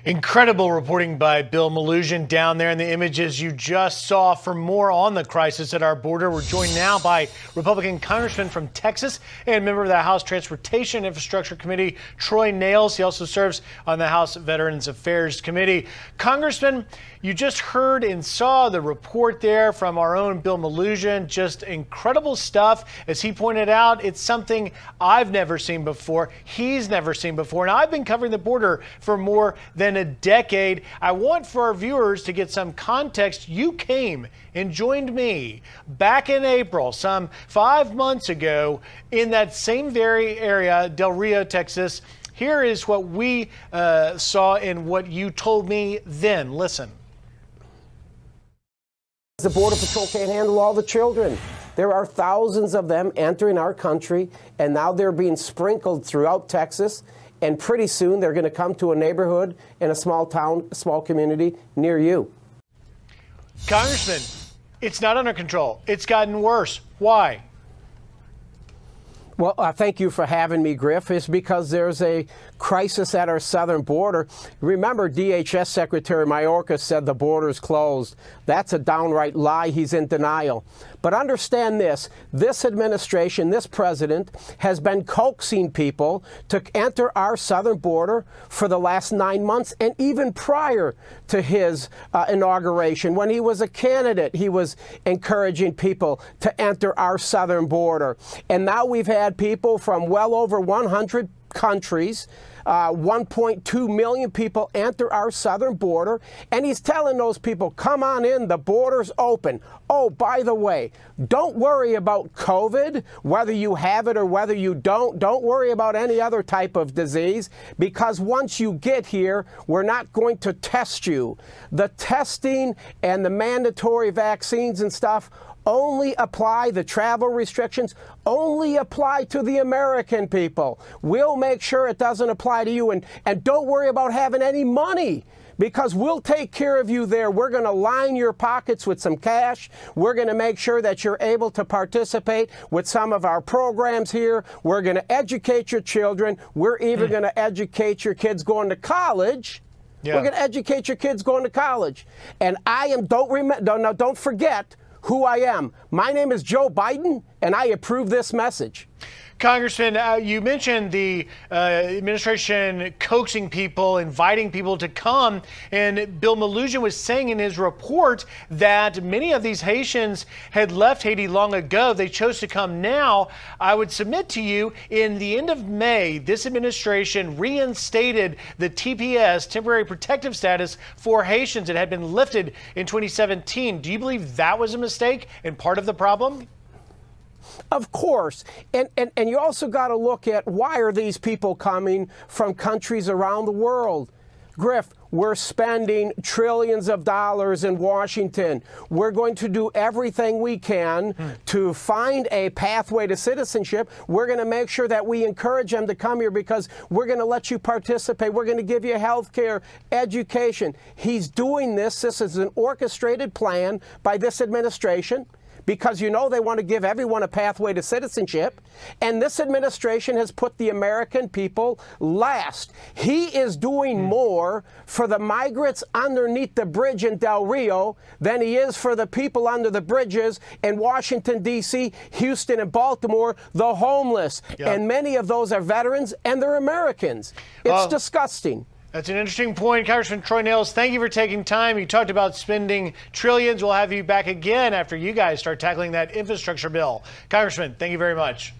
Incredible reporting by Bill Malugin down there in the images you just saw. For more on the crisis at our border, we're joined now by Republican Congressman from Texas and member of the House Transportation Infrastructure Committee, Troy Nehls. He also serves on the House Veterans Affairs Committee. Congressman, you just heard and saw the report there from our own Bill Malugin. Just incredible stuff. As he pointed out, it's something I've never seen before. He's never seen before. And I've been covering the border for more than a decade. I want for our viewers to get some context. You came and joined me back in April, some 5 months ago, in that same very area, Del Rio, Texas. Here is what we saw and what you told me then. Listen. The Border Patrol can't handle all the children. There are thousands of them entering our country, and now they're being sprinkled throughout Texas. And pretty soon they're going to come to a neighborhood in a small town, a small community near you. Congressman, it's not under control. It's gotten worse. Why? Well, thank you for having me, Griff. It's because there's a crisis at our southern border. Remember, DHS Secretary Mayorkas said the border's closed. That's a downright lie. He's in denial. But understand this administration, this president, has been coaxing people to enter our southern border for the last 9 months, and even prior to his inauguration. When he was a candidate, he was encouraging people to enter our southern border. And now we've had people from well over 100 countries, 1.2 million people enter our southern border, and he's telling those people, come on in, the border's open. Oh, by the way, don't worry about COVID, whether you have it or whether you don't. Don't worry about any other type of disease, because once you get here, we're not going to test you. The testing and the mandatory vaccines and stuff only apply, the travel restrictions only apply to the American people. We'll make sure it doesn't apply to you, and don't worry about having any money, because we'll take care of you there. We're going to line your pockets with some cash. We're going to make sure that you're able to participate with some of our programs here. We're going to educate your children. We're even going to educate your kids going to college. Yeah. We're going to educate your kids going to college. And don't forget who I am. My name is Joe Biden, and I approve this message. Congressman, you mentioned the administration coaxing people, inviting people to come, and Bill Malugin was saying in his report that many of these Haitians had left Haiti long ago. They chose to come now. I would submit to you, in the end of May, this administration reinstated the TPS, temporary protective status, for Haitians. It had been lifted in 2017. Do you believe that was a mistake and part of the problem? Of course. And you also got to look at, why are these people coming from countries around the world? Griff, we're spending trillions of dollars in Washington. We're going to do everything we can to find a pathway to citizenship. We're going to make sure that we encourage them to come here, because we're going to let you participate. We're going to give you health care, education. He's doing this. This is an orchestrated plan by this administration, because you know they want to give everyone a pathway to citizenship. And this administration has put the American people last. He is doing more for the migrants underneath the bridge in Del Rio than he is for the people under the bridges in Washington, D.C., Houston, and Baltimore, the homeless. Yep. And many of those are veterans, and they're Americans. It's disgusting. That's an interesting point. Congressman Troy Nehls, thank you for taking time. You talked about spending trillions. We'll have you back again after you guys start tackling that infrastructure bill. Congressman, thank you very much.